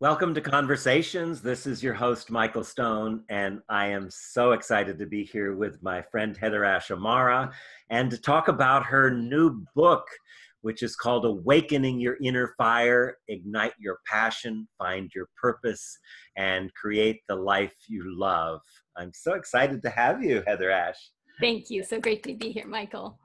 Welcome to Conversations. This is your host, Michael Stone, and I am so excited to be here with my friend HeatherAsh Amara and to talk about her new book, which is called Awakening Your Inner Fire, Ignite Your Passion, Find Your Purpose, and Create the Life You Love. I'm so excited to have you, HeatherAsh. Thank you. So great to be here, Michael.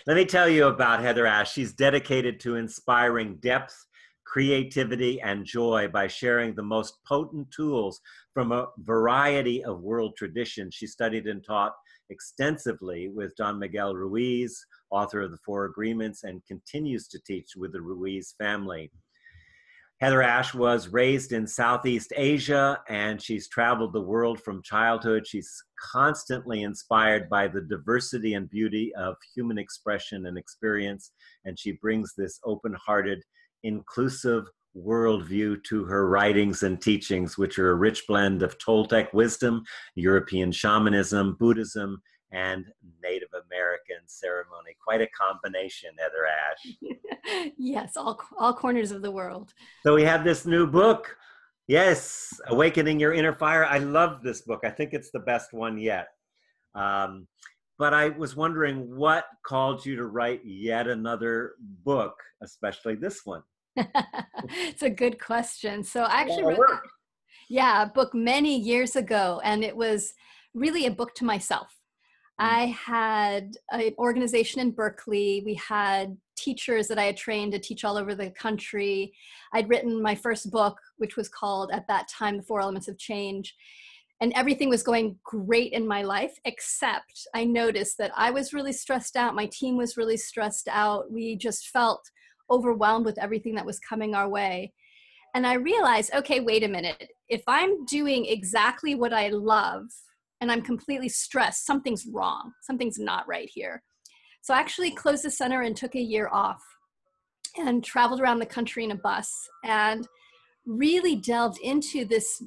Let me tell you about HeatherAsh. She's dedicated to inspiring depth, creativity, and joy by sharing the most potent tools from a variety of world traditions. She studied and taught extensively with Don Miguel Ruiz, author of The Four Agreements, and continues to teach with the Ruiz family. HeatherAsh was raised in Southeast Asia, and she's traveled the world from childhood. She's constantly inspired by the diversity and beauty of human expression and experience, and she brings this open-hearted, inclusive worldview to her writings and teachings, which are a rich blend of Toltec wisdom, European shamanism, Buddhism, and Native American ceremony. Quite a combination, HeatherAsh. Yes, all corners of the world. So we have this new book. Yes, Awakening Your Inner Fire. I love this book. I think it's the best one yet. But I was wondering what called you to write yet another book, especially this one? It's a good question. So I actually wrote a book many years ago, and it was really a book to myself. I had an organization in Berkeley. We had teachers that I had trained to teach all over the country. I'd written my first book, which was called, at that time, The Four Elements of Change. And everything was going great in my life, except I noticed that I was really stressed out. My team was really stressed out. We just felt overwhelmed with everything that was coming our way. And I realized, okay, wait a minute. If I'm doing exactly what I love, and I'm completely stressed, something's wrong. Something's not right here. So I actually closed the center and took a year off and traveled around the country in a bus and really delved into this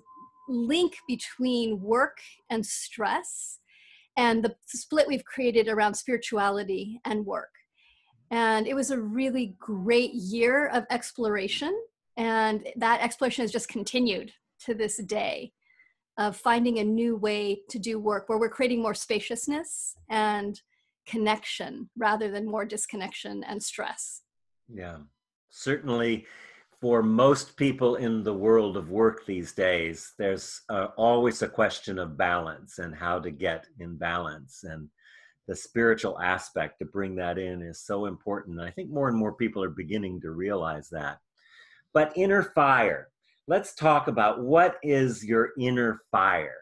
link between work and stress and the split we've created around spirituality and work. And it was a really great year of exploration. And that exploration has just continued to this day, of finding a new way to do work where we're creating more spaciousness and connection rather than more disconnection and stress. Yeah, certainly for most people in the world of work these days, there's always a question of balance and how to get in balance. And the spiritual aspect to bring that in is so important. And I think more and more people are beginning to realize that. But inner fire. Let's talk about what is your inner fire.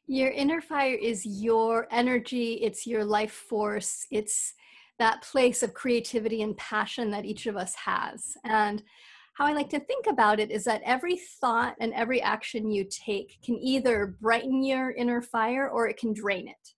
Your inner fire is your energy. It's your life force. It's that place of creativity and passion that each of us has. And how I like to think about it is that every thought and every action you take can either brighten your inner fire or it can drain it.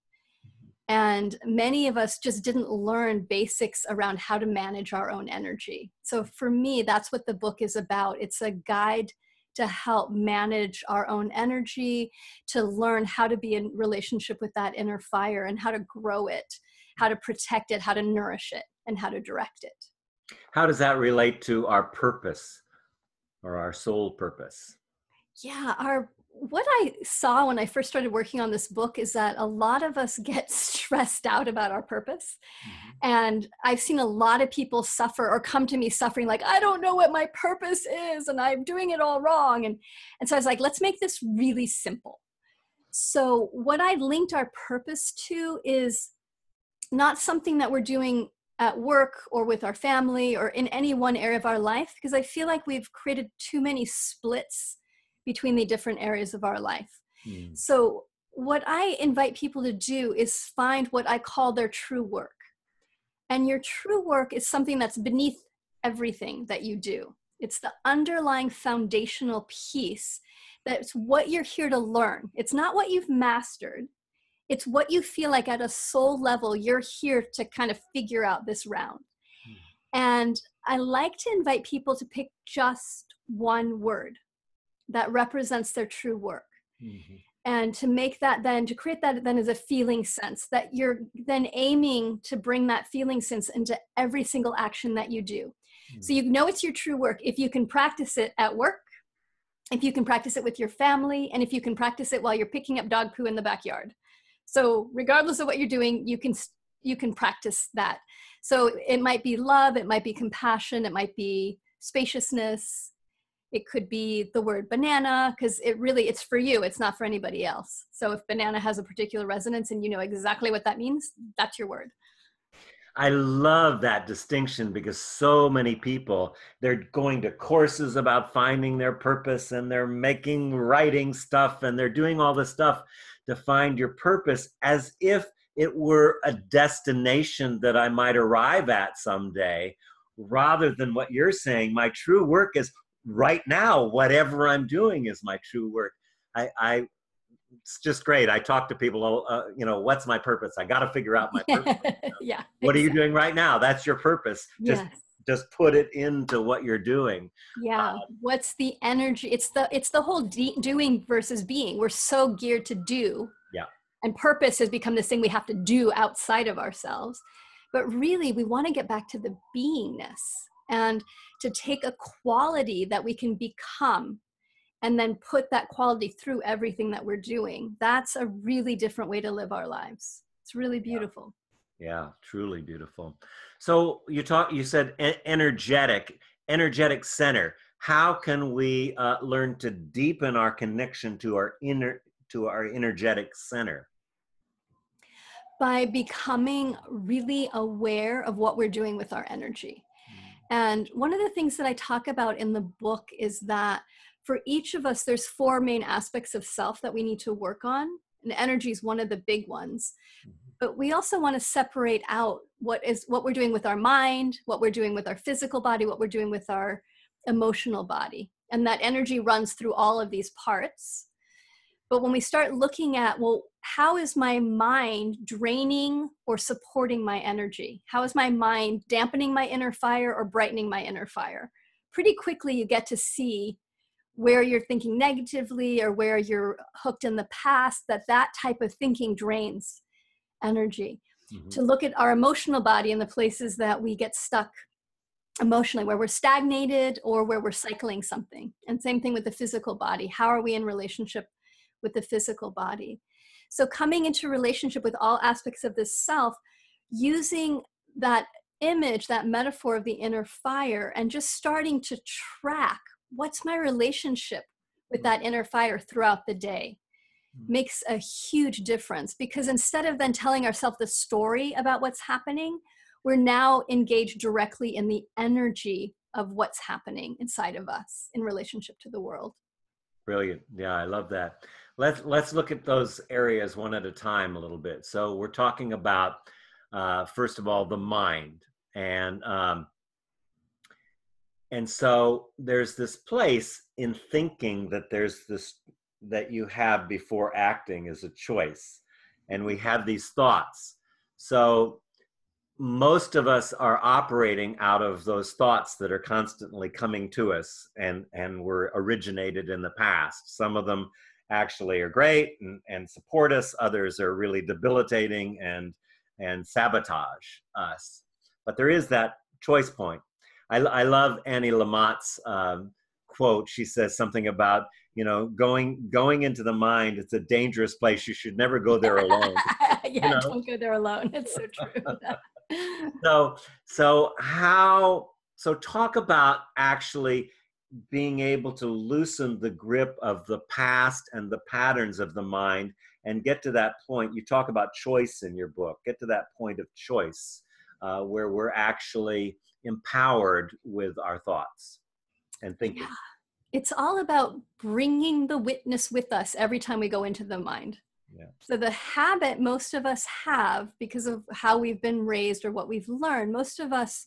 And many of us just didn't learn basics around how to manage our own energy. So for me, that's what the book is about. It's a guide to help manage our own energy, to learn how to be in relationship with that inner fire and how to grow it, how to protect it, how to nourish it, and how to direct it. How does that relate to our purpose or our soul purpose? Yeah, what I saw when I first started working on this book is that a lot of us get stressed out about our purpose. Mm-hmm. And I've seen a lot of people suffer or come to me suffering like, I don't know what my purpose is and I'm doing it all wrong. And so I was like, let's make this really simple. So what I linked our purpose to is not something that we're doing at work or with our family or in any one area of our life, because I feel like we've created too many splits between the different areas of our life. So what I invite people to do is find what I call their true work. And your true work is something that's beneath everything that you do. It's the underlying foundational piece. That's what you're here to learn. It's not what you've mastered. It's what you feel like at a soul level, you're here to kind of figure out this round. And I like to invite people to pick just one word that represents their true work. Mm-hmm. And to make that then, to create that then as a feeling sense, that you're then aiming to bring that feeling sense into every single action that you do. Mm-hmm. So you know it's your true work if you can practice it at work if you can practice it with your family, and if you can practice it while you're picking up dog poo in the backyard. So regardless of what you're doing, you can practice that. So it might be love, it might be compassion, it might be spaciousness. It could be the word banana, because it's for you, it's not for anybody else. So if banana has a particular resonance and you know exactly what that means, that's your word. I love that distinction, because so many people, they're going to courses about finding their purpose, and they're writing stuff, and they're doing all this stuff to find your purpose as if it were a destination that I might arrive at someday, rather than what you're saying. My true work is right now. Whatever I'm doing is my true work. It's just great. I talk to people, what's my purpose? I got to figure out my purpose. Yeah. What are you doing right now? That's your purpose. Yes. Just put it into what you're doing. Yeah. What's the energy? It's the whole doing versus being. We're so geared to do. Yeah. And purpose has become this thing we have to do outside of ourselves. But really, we want to get back to the beingness, and to take a quality that we can become and then put that quality through everything that we're doing. That's a really different way to live our lives. It's really beautiful. Yeah, truly beautiful. So you said energetic center. How can we learn to deepen our connection to our energetic center? By becoming really aware of what we're doing with our energy. And one of the things that I talk about in the book is that for each of us, there's 4 main aspects of self that we need to work on. And energy is one of the big ones. But we also want to separate out what we're doing with our mind, what we're doing with our physical body, what we're doing with our emotional body. And that energy runs through all of these parts. But when we start looking at, well, how is my mind draining or supporting my energy? How is my mind dampening my inner fire or brightening my inner fire? Pretty quickly, you get to see where you're thinking negatively or where you're hooked in the past, that type of thinking drains energy. Mm-hmm. To look at our emotional body and the places that we get stuck emotionally, where we're stagnated or where we're cycling something. And same thing with the physical body. How are we in relationship with the physical body? So coming into relationship with all aspects of this self, using that image, that metaphor of the inner fire, and just starting to track what's my relationship with that inner fire throughout the day makes a huge difference. Because instead of then telling ourselves the story about what's happening, we're now engaged directly in the energy of what's happening inside of us in relationship to the world. Brilliant. Yeah, I love that. Let's look at those areas one at a time a little bit. So we're talking about, first of all, the mind. And so there's this place in thinking that you have before acting as a choice. And we have these thoughts. So most of us are operating out of those thoughts that are constantly coming to us and were originated in the past. Some of them actually are great and support us. Others are really debilitating and sabotage us. But there is that choice point. I love Annie Lamott's quote. She says something about, going into the mind. It's a dangerous place. You should never go there alone. Yeah, don't go there alone. It's so true. So talk about actually being able to loosen the grip of the past and the patterns of the mind and get to that point. You talk about choice in your book. Get to that point of choice where we're actually empowered with our thoughts and thinking. Yeah. It's all about bringing the witness with us every time we go into the mind. Yeah. So the habit most of us have, because of how we've been raised or what we've learned, most of us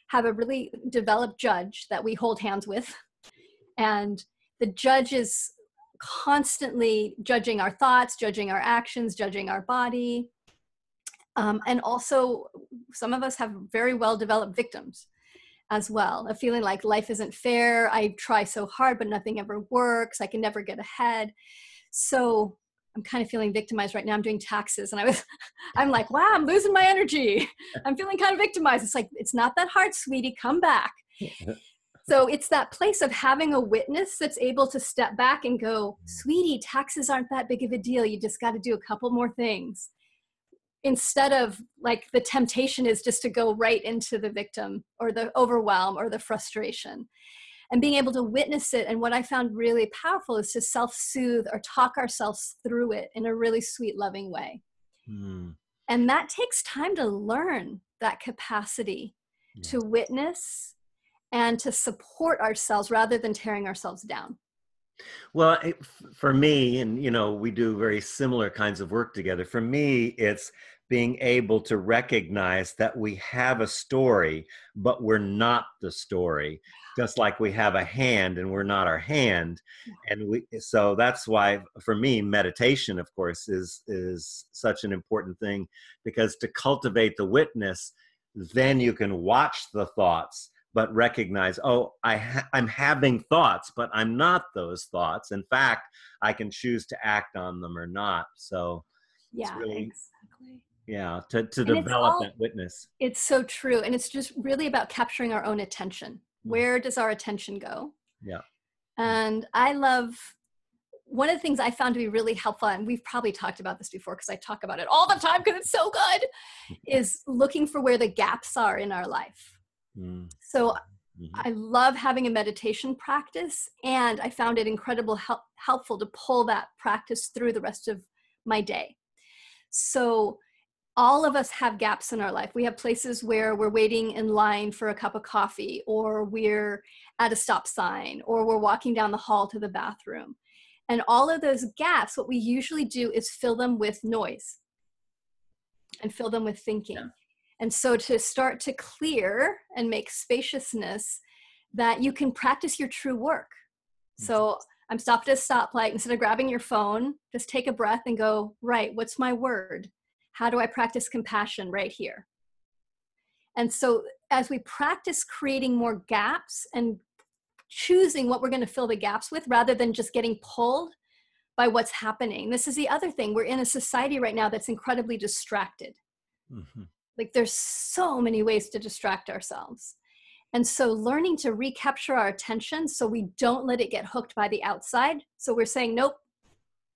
have a really developed judge that we hold hands with. And the judge is constantly judging our thoughts, judging our actions, judging our body. And also, some of us have very well-developed victims as well, of feeling like life isn't fair. I try so hard, but nothing ever works. I can never get ahead. So I'm kind of feeling victimized right now. I'm doing taxes and I'm like, wow, I'm losing my energy. I'm feeling kind of victimized. It's like, it's not that hard, sweetie, come back. So it's that place of having a witness that's able to step back and go, sweetie, taxes aren't that big of a deal. You just got to do a couple more things. Instead of like the temptation is just to go right into the victim or the overwhelm or the frustration. And being able to witness it. And what I found really powerful is to self-soothe or talk ourselves through it in a really sweet, loving way. Mm. And that takes time to learn that capacity to witness and to support ourselves rather than tearing ourselves down. Well, for me, and we do very similar kinds of work together. For me, it's being able to recognize that we have a story, but we're not the story. Just like we have a hand and we're not our hand. And so that's why, for me, meditation, of course, is such an important thing, because to cultivate the witness, then you can watch the thoughts, but recognize, oh, I'm having thoughts, but I'm not those thoughts. In fact, I can choose to act on them or not. So yeah, it's really, exactly. Yeah, to develop that witness. It's so true. And it's just really about capturing our own attention. Where does our attention go? Yeah. And I love, one of the things I found to be really helpful, and we've probably talked about this before because I talk about it all the time because it's so good, is looking for where the gaps are in our life. So I love having a meditation practice, and I found it incredibly helpful to pull that practice through the rest of my day. So all of us have gaps in our life. We have places where we're waiting in line for a cup of coffee, or we're at a stop sign, or we're walking down the hall to the bathroom. And all of those gaps, what we usually do is fill them with noise and fill them with thinking. Yeah. And so to start to clear and make spaciousness, that you can practice your true work. So I'm stopped at a stoplight. Instead of grabbing your phone, just take a breath and go, right, what's my word? How do I practice compassion right here? And so as we practice creating more gaps and choosing what we're going to fill the gaps with, rather than just getting pulled by what's happening. This is the other thing. We're in a society right now that's incredibly distracted. Like there's so many ways to distract ourselves. And so learning to recapture our attention so we don't let it get hooked by the outside. So we're saying, nope,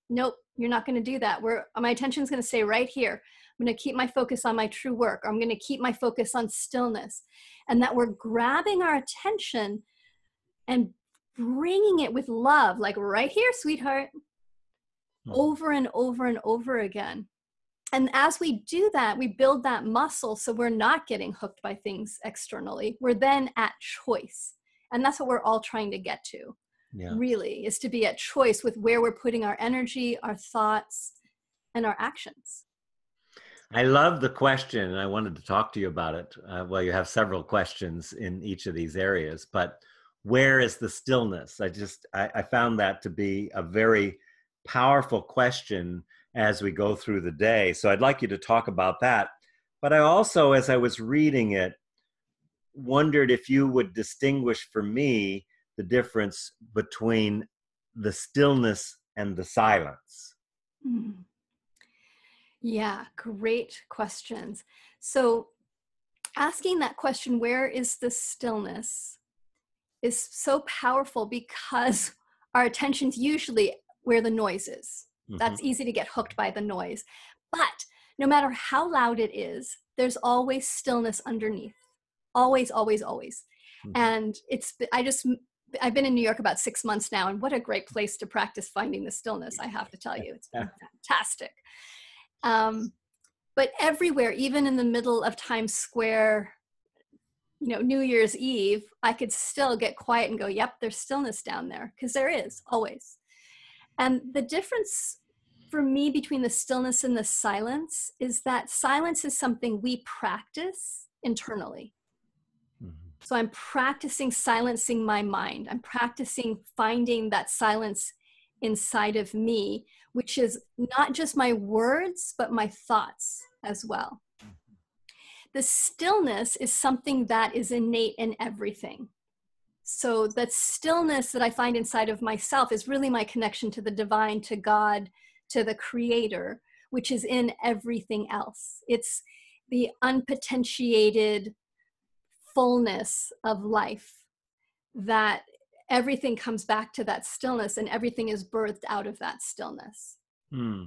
you're not going to do that. My attention's going to stay right here. I'm going to keep my focus on my true work. Or I'm going to keep my focus on stillness. And that we're grabbing our attention and bringing it with love, like right here, sweetheart, over and over and over again. And as we do that, we build that muscle so we're not getting hooked by things externally. We're then at choice. And that's what we're all trying to get to, really, is to be at choice with where we're putting our energy, our thoughts, and our actions. I love the question, and I wanted to talk to you about it. Well, you have several questions in each of these areas, but where is the stillness? I found that to be a very powerful question as we go through the day. So I'd like you to talk about that. But I also, as I was reading it, wondered if you would distinguish for me the difference between the stillness and the silence. Yeah, great questions. So asking that question, where is the stillness, is so powerful because our attention's usually where the noise is. That's easy to get hooked by the noise. But no matter how loud it is, there's always stillness underneath. Always, always, always. And I've been in New York about 6 months now, and what a great place to practice finding the stillness, I have to tell you. It's been fantastic. But everywhere, even in the middle of Times Square, New Year's Eve, I could still get quiet and go, yep, there's stillness down there, because there is always. And the difference for me between the stillness and the silence is that silence is something we practice internally. So I'm practicing silencing my mind. I'm practicing finding that silence inside of me, which is not just my words, but my thoughts as well. The stillness is something that is innate in everything. So that stillness that I find inside of myself is really my connection to the divine, to God, to the creator, which is in everything else. It's the unpotentiated fullness of life that everything comes back to that stillness and everything is birthed out of that stillness. Hmm.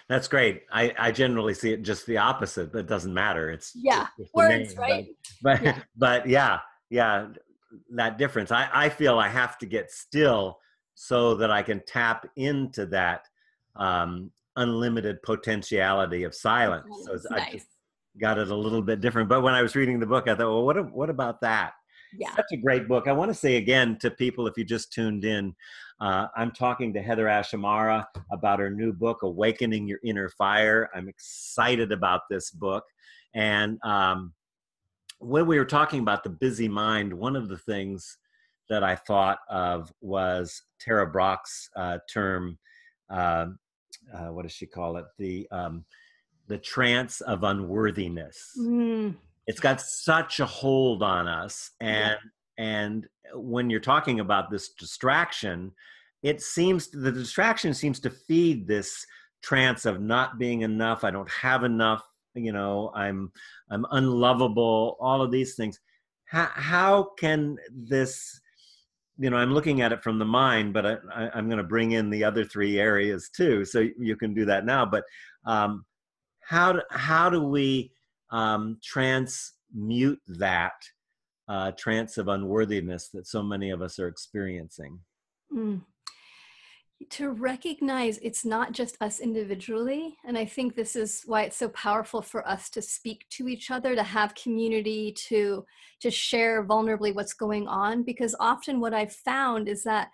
That's great. I generally see it just the opposite, but it doesn't matter. Yeah, It's just the words, name, right? but Yeah. but yeah, yeah, that difference. I feel I have to get still so that I can tap into that unlimited potentiality of silence. So It's I just nice. got it a little bit different. But when I was reading the book, I thought, well, what about that? Yeah. Such a great book. I want to say again to people, if you just tuned in, I'm talking to HeatherAsh Amara about her new book, Awakening Your Inner Fire. I'm excited about this book. And when we were talking about the busy mind, one of the things that I thought of was Tara Brach's term, uh, what does she call it? The trance of unworthiness. Mm, It's got such a hold on us, yeah. and when you're talking about this distraction, the distraction seems to feed this trance of not being enough. I don't have enough. I'm unlovable. All of these things. How can this? I'm looking at it from the mind, but I'm going to bring in the other three areas too. So you can do that now. But um, how do we transmute that trance of unworthiness that so many of us are experiencing? Mm. To recognize it's not just us individually. And I think this is why it's so powerful for us to speak to each other, to have community, to share vulnerably what's going on. Because often what I've found is that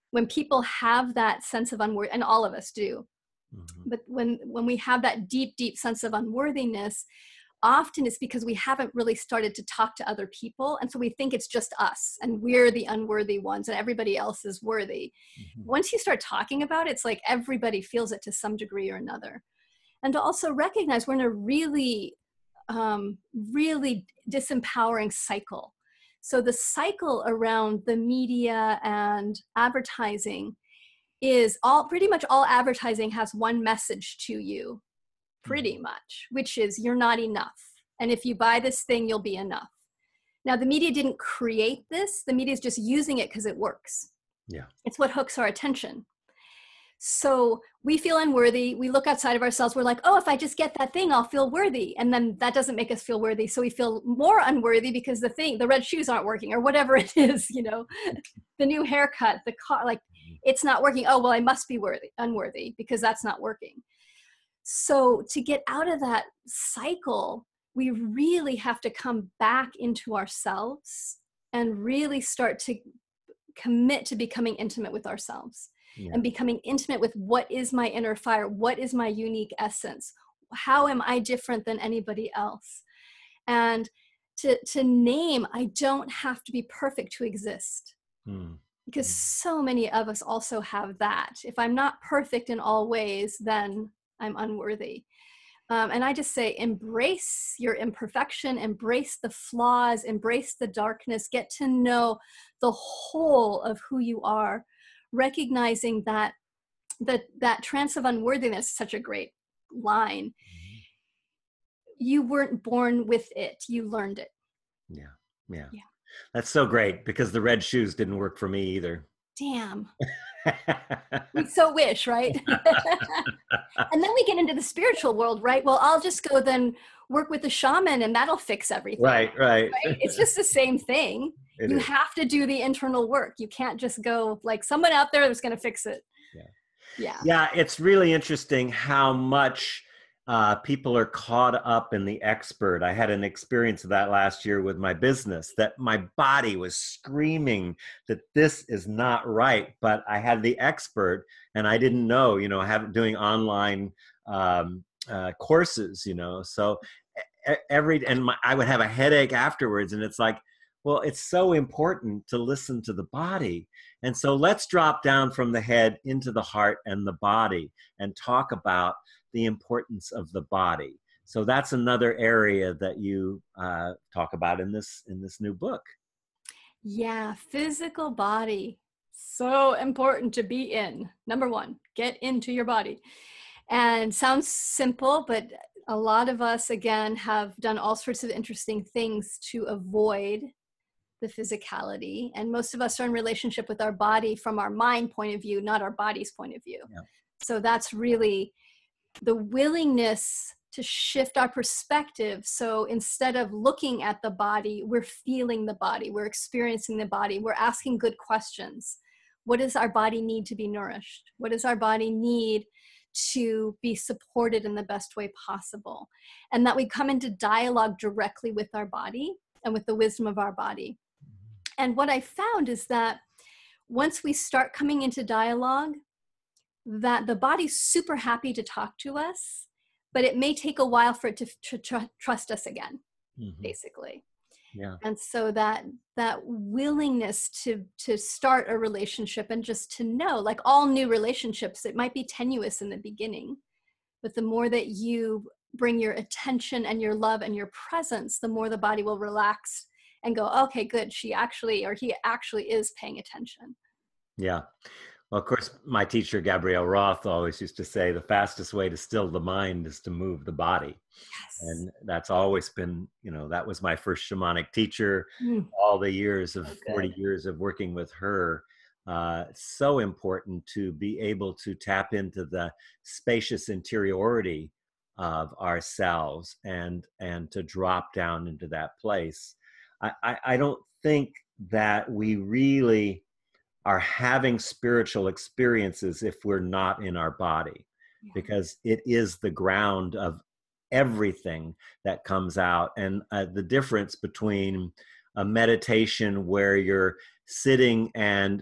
when people have that sense of unworthy, and all of us do, Mm-hmm. but when we have that deep sense of unworthiness, often it's because we haven't really started to talk to other people. And so we think it's just us and we're the unworthy ones and everybody else is worthy. Mm-hmm. Once you start talking about it, it's like everybody feels it to some degree or another. And to also recognize we're in a really, really disempowering cycle. So the cycle around the media and advertising is pretty much all advertising has one message to you, pretty much, which is you're not enough. And if you buy this thing, you'll be enough. Now, the media didn't create this. The media is just using it because it works. Yeah. It's what hooks our attention. So we feel unworthy. We look outside of ourselves. We're like, oh, if I just get that thing, I'll feel worthy. And then that doesn't make us feel worthy. So we feel more unworthy because the red shoes aren't working or whatever it is, the new haircut, the car, like it's not working. Oh, well, I must be unworthy because that's not working. So to get out of that cycle, we really have to come back into ourselves and really start to commit to becoming intimate with ourselves. Yeah. And becoming intimate with what is my inner fire, what is my unique essence, how am I different than anybody else? And to name, I don't have to be perfect to exist. Because so many of us also have that. If I'm not perfect in all ways, then I'm unworthy. And I just say, embrace your imperfection, embrace the flaws, embrace the darkness, get to know the whole of who you are, recognizing that trance of unworthiness, such a great line. You weren't born with it, you learned it. Yeah. That's so great because the red shoes didn't work for me either. Damn. We so wish, right? And then we get into the spiritual world, right? Well, I'll just go then work with the shaman and that'll fix everything. Right? It's just the same thing. You have to do the internal work. You can't just go like someone out there that's going to fix it. Yeah. It's really interesting how much people are caught up in the expert. I had an experience of that last year with my business, that my body was screaming that this is not right, but I had the expert and I didn't know, doing online courses, so I would have a headache afterwards, and it's like, well, it's so important to listen to the body. And so let's drop down from the head into the heart and the body and talk about the importance of the body. So that's another area that you talk about in this new book. Yeah, physical body. So important to be in. Number one, get into your body. And sounds simple, but a lot of us, again, have done all sorts of interesting things to avoid the physicality. And most of us are in relationship with our body from our mind point of view, not our body's point of view. Yeah. So that's really the willingness to shift our perspective. So instead of looking at the body, we're feeling the body, we're experiencing the body, we're asking good questions. What does our body need to be nourished? What does our body need to be supported in the best way possible? And that we come into dialogue directly with our body and with the wisdom of our body. And what I found is that once we start coming into dialogue, that the body's super happy to talk to us, but it may take a while for it to trust us again, basically. Yeah. And so that willingness to start a relationship and just to know, like all new relationships, it might be tenuous in the beginning, but the more that you bring your attention and your love and your presence, the more the body will relax and go, okay, good. She actually, or he actually is paying attention. Yeah. Well, of course, my teacher, Gabrielle Roth, always used to say the fastest way to still the mind is to move the body. Yes. And that's always been, that was my first shamanic teacher, all the years of 40 years of working with her. So important to be able to tap into the spacious interiority of ourselves and to drop down into that place. I don't think that we really are having spiritual experiences if we're not in our body, because it is the ground of everything that comes out. And the difference between a meditation where you're sitting and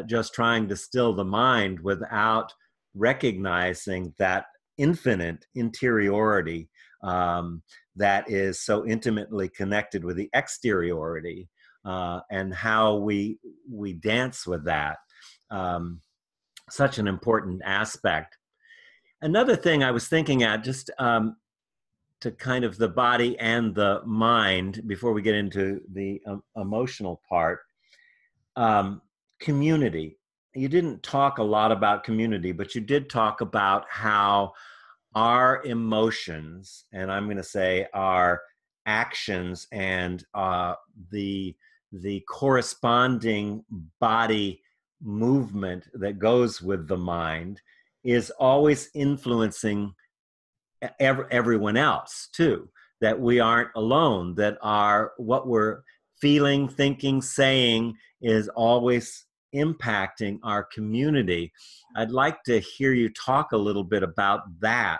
just trying to still the mind without recognizing that infinite interiority that is so intimately connected with the exteriority, and how we dance with that. Such an important aspect. Another thing I was thinking at, just to kind of the body and the mind, before we get into the emotional part, community. You didn't talk a lot about community, but you did talk about how our emotions, and I'm going to say our actions and the corresponding body movement that goes with the mind is always influencing everyone else too, that we aren't alone, that what we're feeling, thinking, saying is always impacting our community. I'd like to hear you talk a little bit about that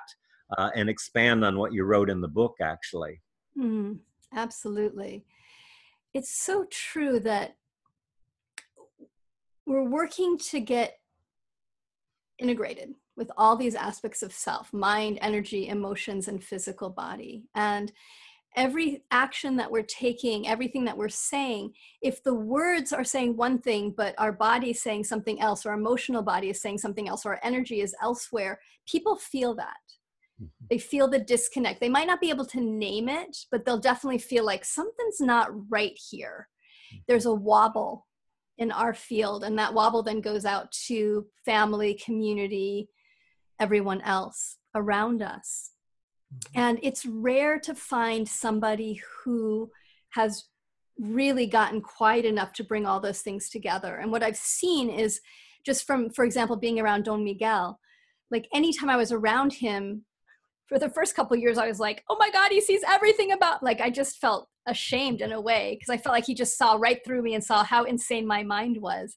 and expand on what you wrote in the book, actually. Absolutely. It's so true that we're working to get integrated with all these aspects of self, mind, energy, emotions, and physical body. And every action that we're taking, everything that we're saying, if the words are saying one thing, but our body is saying something else, or our emotional body is saying something else, or our energy is elsewhere, people feel that. They feel the disconnect. They might not be able to name it, but they'll definitely feel like something's not right here. There's a wobble in our field, and that wobble then goes out to family, community, everyone else around us. And it's rare to find somebody who has really gotten quiet enough to bring all those things together. And what I've seen is just from, for example, being around Don Miguel, like anytime I was around him, for the first couple of years, I was like, oh my God, he sees everything about, like, I just felt ashamed in a way, because I felt like he just saw right through me and saw how insane my mind was.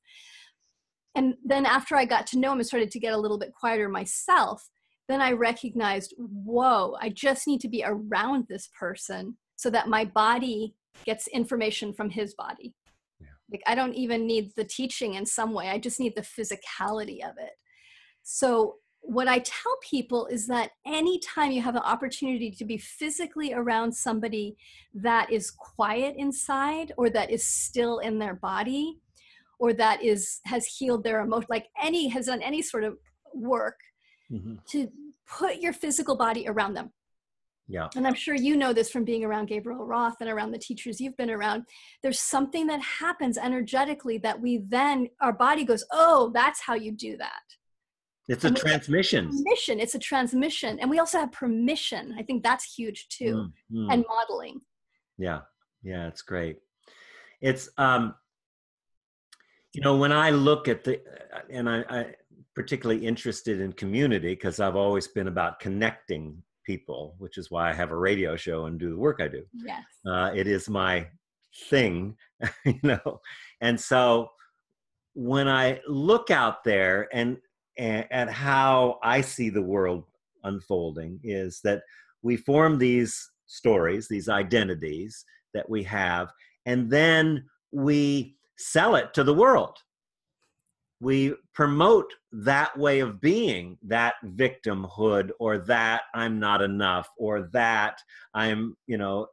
And then after I got to know him and started to get a little bit quieter myself, then I recognized, whoa, I just need to be around this person so that my body gets information from his body. Yeah. Like, I don't even need the teaching in some way. I just need the physicality of it. So what I tell people is that anytime you have an opportunity to be physically around somebody that is quiet inside, or that is still in their body, or that has healed their emotion, like has done any sort of work, to put your physical body around them. Yeah. And I'm sure you know this from being around Gabrielle Roth and around the teachers you've been around. There's something that happens energetically that our body goes, oh, that's how you do that. It's a transmission. It's a transmission. And we also have permission. I think that's huge too. And modeling. Yeah. Yeah, it's great. It's, when I look at and I particularly interested in community because I've always been about connecting people, which is why I have a radio show and do the work I do. Yes. It is my thing, and so when I look out there and at how I see the world unfolding is that we form these stories, these identities that we have, and then we sell it to the world. We promote that way of being, that victimhood, or that I'm not enough, or that I'm,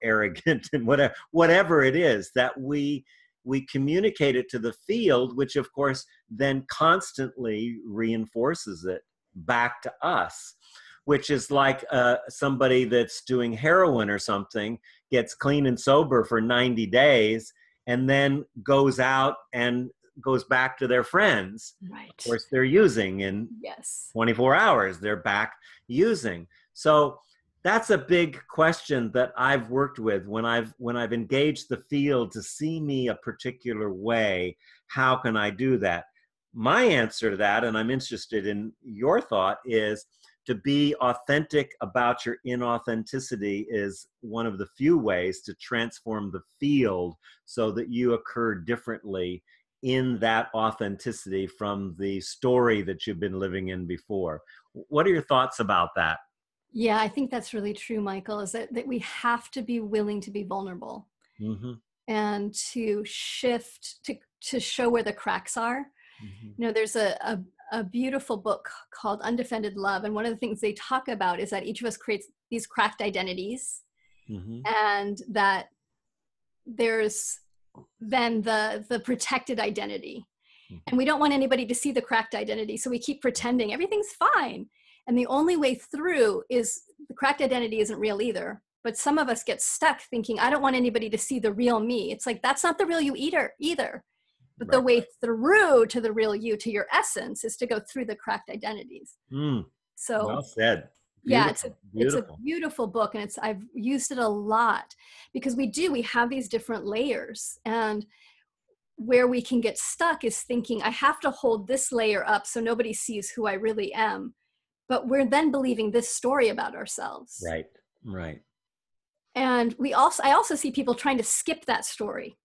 arrogant, and whatever it is that we communicate it to the field, which of course then constantly reinforces it back to us, which is like somebody that's doing heroin or something, gets clean and sober for 90 days, and then goes out and goes back to their friends. Right. Of course, they're using in 24 hours, they're back using. So that's a big question that I've worked with when I've engaged the field to see me a particular way. How can I do that? My answer to that, and I'm interested in your thought, is to be authentic about your inauthenticity is one of the few ways to transform the field so that you occur differently in that authenticity from the story that you've been living in before. What are your thoughts about that? Yeah, I think that's really true, Michael, is that we have to be willing to be vulnerable and to shift, to show where the cracks are. There's a beautiful book called Undefended Love. And one of the things they talk about is that each of us creates these cracked identities and that there's then the protected identity. And we don't want anybody to see the cracked identity. So we keep pretending everything's fine. And the only way through is the cracked identity isn't real either. But some of us get stuck thinking, I don't want anybody to see the real me. It's like, that's not the real you either. But the way through to the real you, to your essence, is to go through the cracked identities. So well said. Yeah, it's a beautiful book, and I've used it a lot because we have these different layers, and where we can get stuck is thinking I have to hold this layer up so nobody sees who I really am, but we're then believing this story about ourselves. Right. And I also see people trying to skip that story.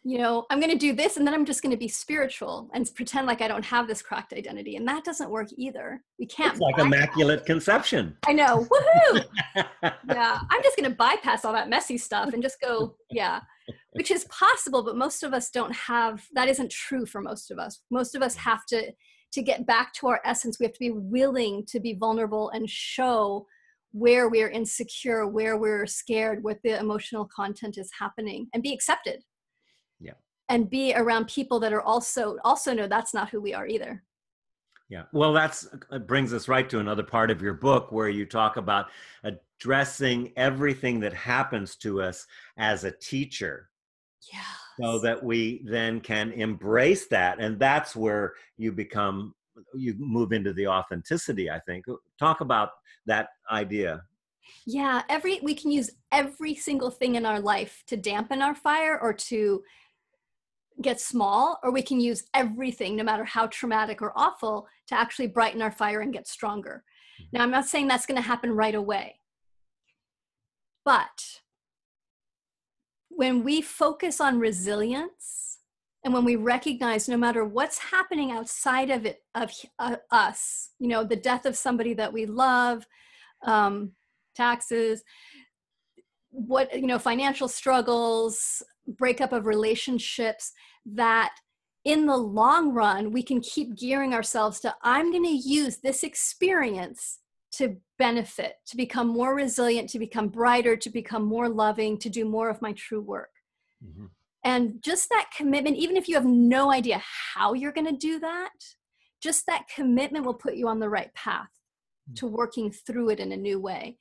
I'm going to do this and then I'm just going to be spiritual and pretend like I don't have this cracked identity. And that doesn't work either. We can't. It's like immaculate conception. I know. Woohoo! Yeah. I'm just going to bypass all that messy stuff and just go, which is possible, but most of us don't have, that isn't true for most of us. Most of us have to get back to our essence. We have to be willing to be vulnerable and show where we're insecure, where we're scared, what the emotional content is happening, and be accepted. And be around people that are also know that's not who we are either. Yeah. Well, it brings us right to another part of your book where you talk about addressing everything that happens to us as a teacher. Yeah. So that we then can embrace that. And that's where you move into the authenticity, I think. Talk about that idea. Yeah. We can use every single thing in our life to dampen our fire or to get small, or we can use everything, no matter how traumatic or awful, to actually brighten our fire and get stronger. Now, I'm not saying that's going to happen right away, but when we focus on resilience and when we recognize no matter what's happening outside of us, the death of somebody that we love, taxes, financial struggles, breakup of relationships, that in the long run, we can keep gearing ourselves to, I'm going to use this experience to benefit, to become more resilient, to become brighter, to become more loving, to do more of my true work. And just that commitment, even if you have no idea how you're going to do that, just that commitment will put you on the right path to working through it in a new way.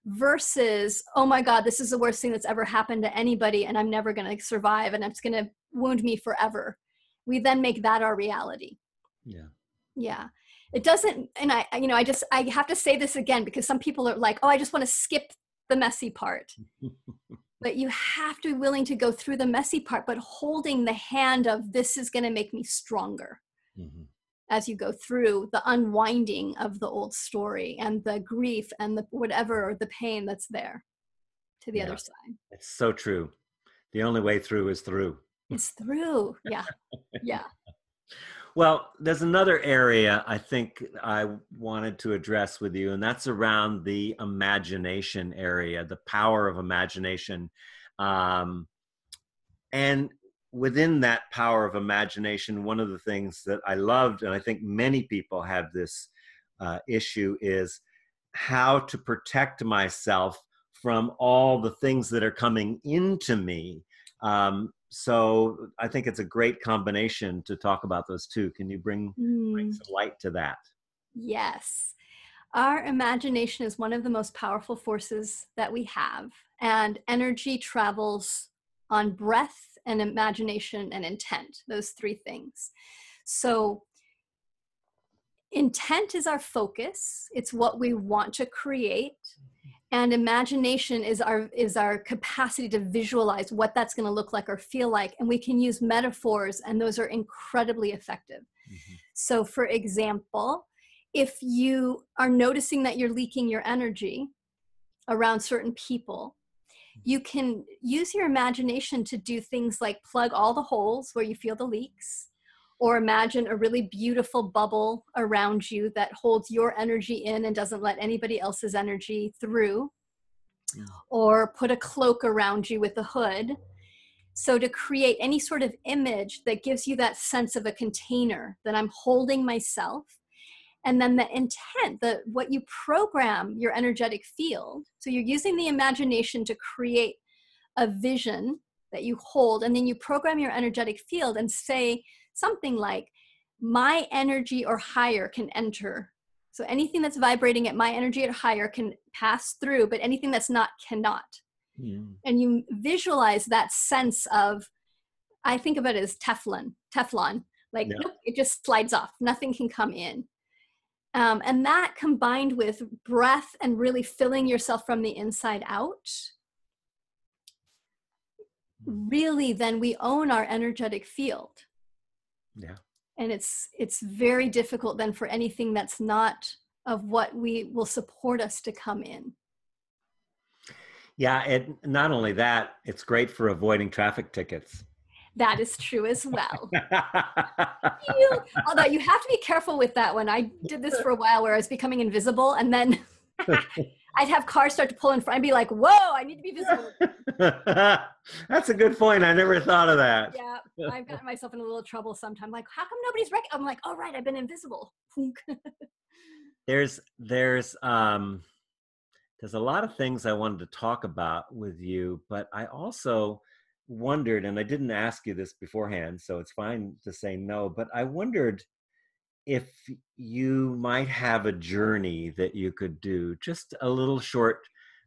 Versus, oh my God, this is the worst thing that's ever happened to anybody and I'm never going to survive and it's going to wound me forever. We then make that our reality. Yeah. It doesn't, and I have to say this again because some people are like, oh, I just want to skip the messy part. But you have to be willing to go through the messy part, but holding the hand of this is going to make me stronger Mm-hmm. as you go through the unwinding of the old story and the grief and the whatever, the pain that's there to the Yeah, other side. it's so true. The only way through is through. It's through. Yeah. Yeah. Well, there's another area I think I wanted to address with you, and that's around the imagination area, the power of imagination. Um, and within that power of imagination, one of the things that I loved, and I think many people have this issue, is how to protect myself from all the things that are coming into me. So I think it's a great combination to talk about those two. Can you bring some light to that? Yes. Our imagination is one of the most powerful forces that we have, and energy travels on breath and imagination and intent, those three things. So intent is our focus. It's what we want to create. And imagination is our capacity to visualize what that's going to look like or feel like. And we can use metaphors, and those are incredibly effective. Mm-hmm. So for example, if you are noticing that you're leaking your energy around certain people, you can use your imagination to do things like plug all the holes where you feel the leaks, or imagine a really beautiful bubble around you that holds your energy in and doesn't let anybody else's energy through, or put a cloak around you with a hood. So to create any sort of image that gives you that sense of a container that I'm holding myself. And then the intent, what you program your energetic field. So you're using the imagination to create a vision that you hold, and then you program your energetic field and say something like, my energy or higher can enter. So anything that's vibrating at my energy or higher can pass through, but anything that's not cannot. Mm. And you visualize that sense of, I think of it as Teflon, like, yeah. Nope, it just slides off. Nothing can come in. And that combined with breath and really filling yourself from the inside out, really then we own our energetic field. Yeah. And it's very difficult then for anything that's not of what we will support us to come in. Yeah, not only that, it's great for avoiding traffic tickets. That is true as well. Although you have to be careful with that one. I did this for a while where I was becoming invisible, and then I'd have cars start to pull in front and be like, whoa, I need to be visible. That's a good point. I never thought of that. Yeah, I've gotten myself in a little trouble sometimes. Like, how come nobody's I'm like, oh, right, I've been invisible. There's a lot of things I wanted to talk about with you, but I also wondered, and I didn't ask you this beforehand, so it's fine to say no, but I wondered if you might have a journey that you could do, just a little short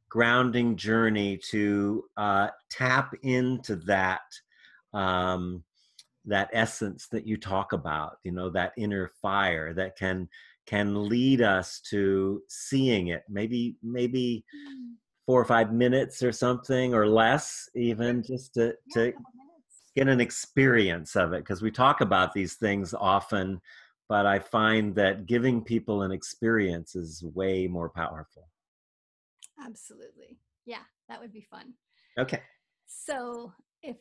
grounding journey to tap into that that essence that you talk about, that inner fire that can lead us to seeing it, maybe 4 or 5 minutes or something, or less even, just to get an experience of it, because we talk about these things often, but I find that giving people an experience is way more powerful. Absolutely. Yeah, that would be fun. Okay. So if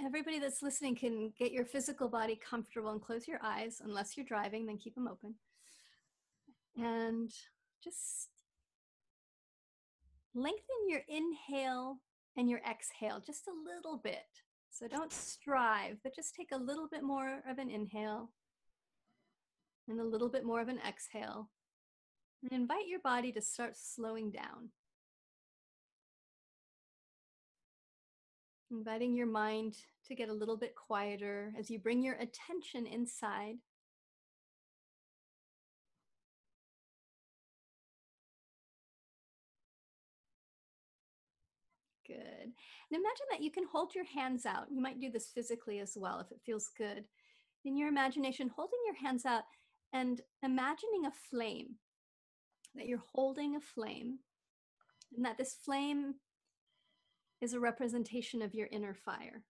everybody that's listening can get your physical body comfortable and close your eyes, unless you're driving, then keep them open. And just lengthen your inhale and your exhale just a little bit. So don't strive, but just take a little bit more of an inhale and a little bit more of an exhale. And invite your body to start slowing down. Inviting your mind to get a little bit quieter as you bring your attention inside. Good. And imagine that you can hold your hands out. You might do this physically as well if it feels good. In your imagination, holding your hands out and imagining a flame, that you're holding a flame, and that this flame is a representation of your inner fire.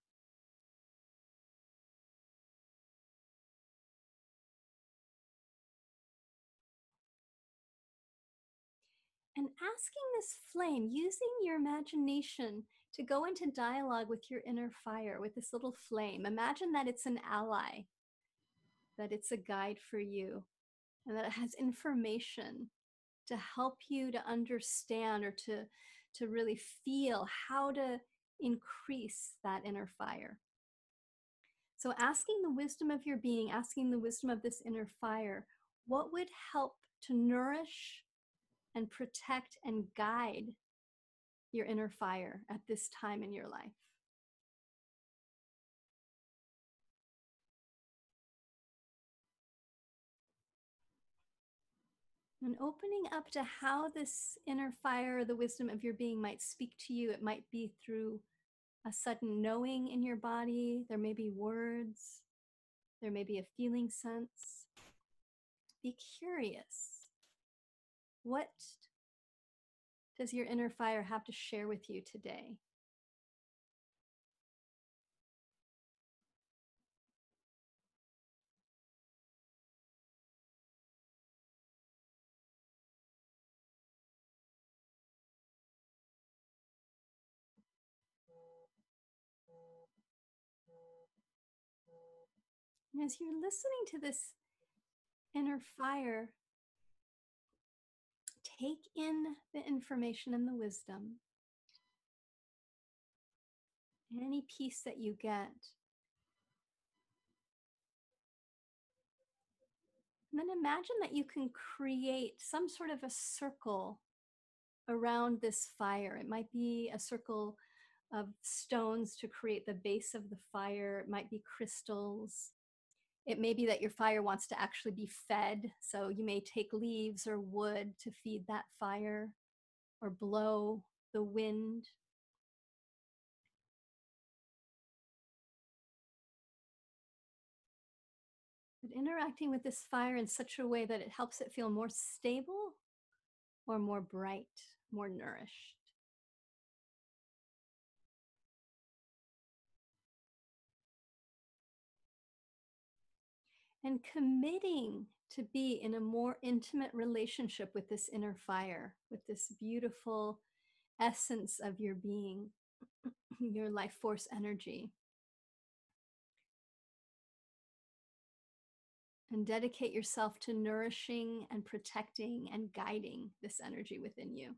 And asking this flame, using your imagination to go into dialogue with your inner fire, with this little flame. Imagine that it's an ally, that it's a guide for you, and that it has information to help you to understand or to really feel how to increase that inner fire. So asking the wisdom of your being, asking the wisdom of this inner fire, what would help to nourish and protect and guide your inner fire at this time in your life? And opening up to how this inner fire, the wisdom of your being, might speak to you. It might be through a sudden knowing in your body. There may be words. There may be a feeling sense. Be curious. What does your inner fire have to share with you today? And as you're listening to this inner fire, take in the information and the wisdom. Any piece that you get. And then imagine that you can create some sort of a circle around this fire. It might be a circle of stones to create the base of the fire. It might be crystals. It may be that your fire wants to actually be fed. So you may take leaves or wood to feed that fire, or blow the wind. But interacting with this fire in such a way that it helps it feel more stable or more bright, more nourished. And committing to be in a more intimate relationship with this inner fire, with this beautiful essence of your being, your life force energy. And dedicate yourself to nourishing and protecting and guiding this energy within you.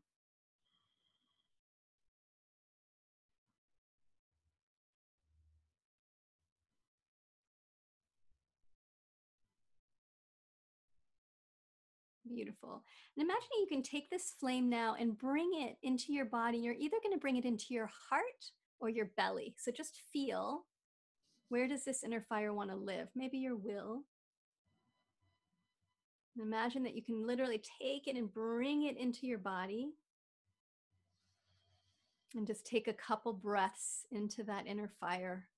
Beautiful. And imagine you can take this flame now and bring it into your body. You're either going to bring it into your heart or your belly. So just feel, where does this inner fire want to live? Maybe your will. And imagine that you can literally take it and bring it into your body. And just take a couple breaths into that inner fire.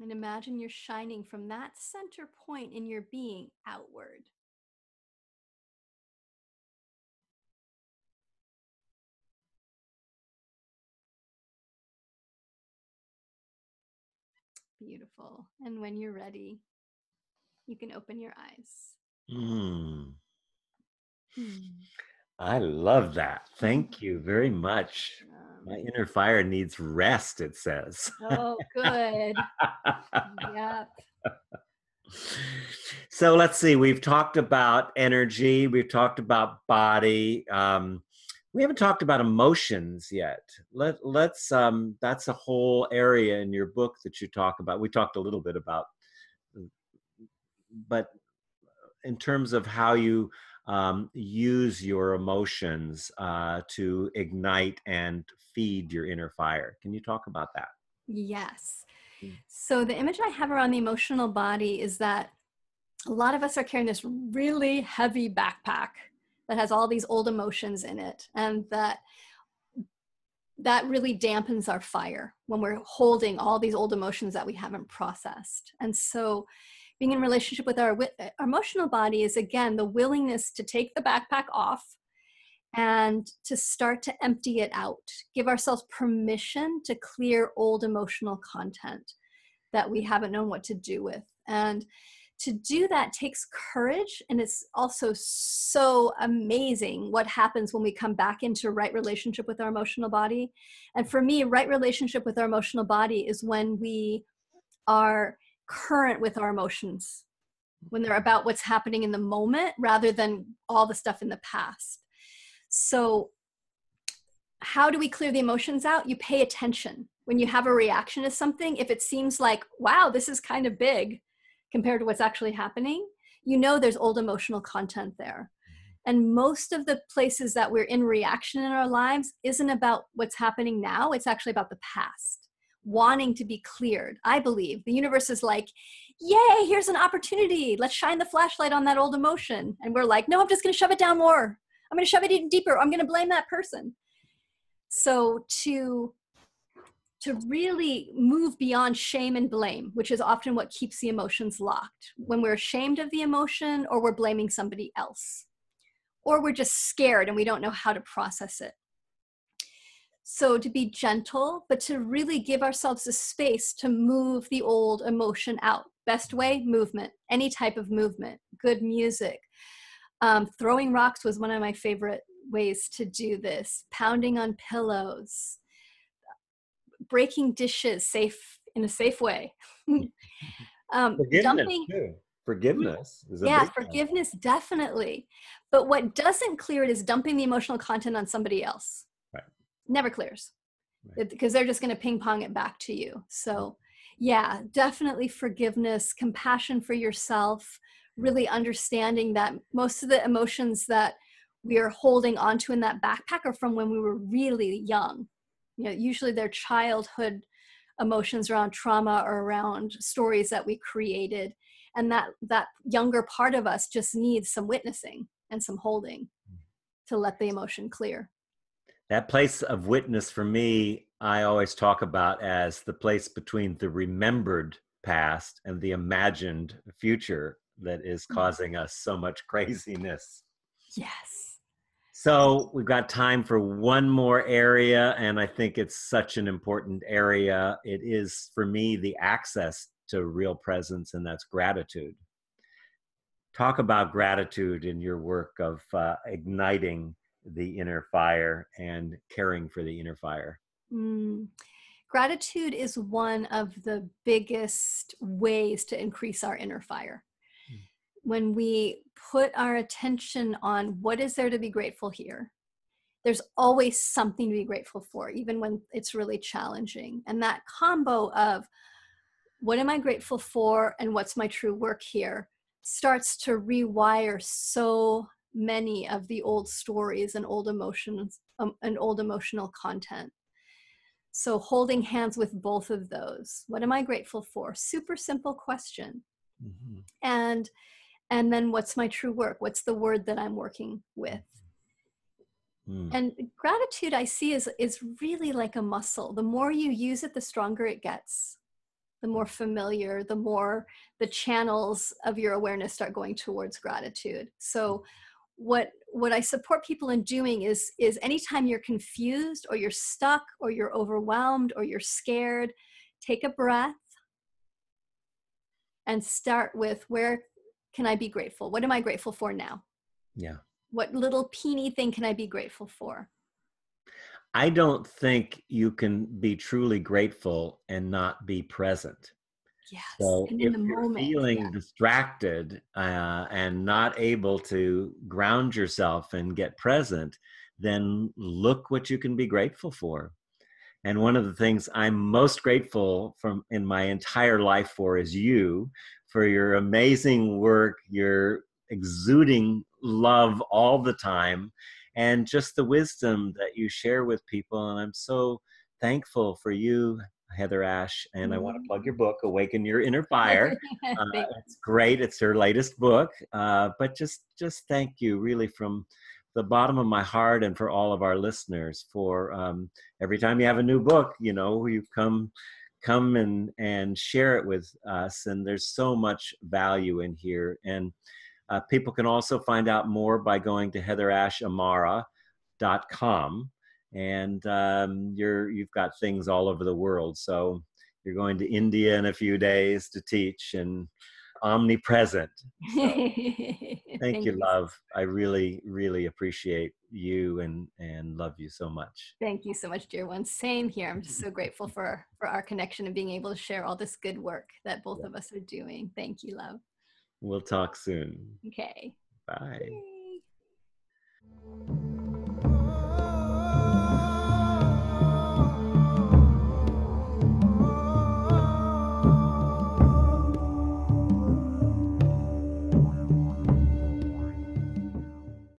And imagine you're shining from that center point in your being outward. Beautiful. And when you're ready, you can open your eyes. I love that. Thank you very much. My inner fire needs rest, it says. Oh, good. Yep. So let's see. We've talked about energy. We've talked about body. We haven't talked about emotions yet. Let's. That's a whole area in your book that you talk about. We talked a little bit about, but in terms of how you use your emotions to ignite and feed your inner fire. Can you talk about that? Yes. So the image I have around the emotional body is that a lot of us are carrying this really heavy backpack that has all these old emotions in it. And that really dampens our fire when we're holding all these old emotions that we haven't processed. And so being in relationship with our emotional body is, again, the willingness to take the backpack off and to start to empty it out, give ourselves permission to clear old emotional content that we haven't known what to do with. And to do that takes courage. And it's also so amazing what happens when we come back into right relationship with our emotional body. And for me, right relationship with our emotional body is when we are current with our emotions, when they're about what's happening in the moment rather than all the stuff in the past. So how do we clear the emotions out? You pay attention. When you have a reaction to something, if it seems like, wow, this is kind of big compared to what's actually happening, you know there's old emotional content there. And most of the places that we're in reaction in our lives isn't about what's happening now. It's actually about the past, wanting to be cleared. I believe the universe is like, yay, here's an opportunity. Let's shine the flashlight on that old emotion. And we're like, no, I'm just going to shove it down more. I'm going to shove it even deeper. I'm going to blame that person. So to really move beyond shame and blame, which is often what keeps the emotions locked, when we're ashamed of the emotion, or we're blaming somebody else, or we're just scared and we don't know how to process it. So to be gentle, but to really give ourselves the space to move the old emotion out. Best way, movement, any type of movement, good music. Throwing rocks was one of my favorite ways to do this. Pounding on pillows, breaking dishes in a safe way. Forgiveness too. Forgiveness is a big forgiveness, definitely. But what doesn't clear it is dumping the emotional content on somebody else. Right. Never clears, because they're just going to ping pong it back to you. So yeah, definitely forgiveness, compassion for yourself, really understanding that most of the emotions that we are holding onto in that backpack are from when we were really young. You know, usually they're childhood emotions around trauma or around stories that we created. And that younger part of us just needs some witnessing and some holding to let the emotion clear. That place of witness for me, I always talk about as the place between the remembered past and the imagined future that is causing us so much craziness. Yes. So we've got time for one more area, and I think it's such an important area. It is, for me, the access to real presence, and that's gratitude. Talk about gratitude in your work of igniting the inner fire and caring for the inner fire. Gratitude is one of the biggest ways to increase our inner fire. When we put our attention on what is there to be grateful here, there's always something to be grateful for, even when it's really challenging. And that combo of what am I grateful for and what's my true work here starts to rewire so many of the old stories and old emotions and old emotional content. So holding hands with both of those. What am I grateful for? Super simple question. And then what's my true work? What's the word that I'm working with? And gratitude, I see, is really like a muscle. The more you use it, the stronger it gets. The more familiar, the more the channels of your awareness start going towards gratitude. So what I support people in doing is anytime you're confused or you're stuck or you're overwhelmed or you're scared, take a breath and start with, where can I be grateful? What am I grateful for now? Yeah. What little teeny thing can I be grateful for? I don't think you can be truly grateful and not be present. Yes. So and if in the you're moment, feeling distracted and not able to ground yourself and get present, then look what you can be grateful for. And one of the things I'm most grateful from in my entire life for is you, for your amazing work, your exuding love all the time, and just the wisdom that you share with people. And I'm so thankful for you, HeatherAsh. And I want to plug your book, Awaken Your Inner Fire. It's great. It's her latest book. But just thank you really from the bottom of my heart, and for all of our listeners, for every time you have a new book, you know, you've come come and share it with us. And there's so much value in here. And people can also find out more by going to HeatherAshAmara.com. And you've got things all over the world. So you're going to India in a few days to teach, and omnipresent. So thank you, love. I really, really appreciate you and love you so much. Thank you so much, dear one. Same here. I'm just so grateful for our connection and being able to share all this good work that both of us are doing. Thank you, love. We'll talk soon. Okay. Bye.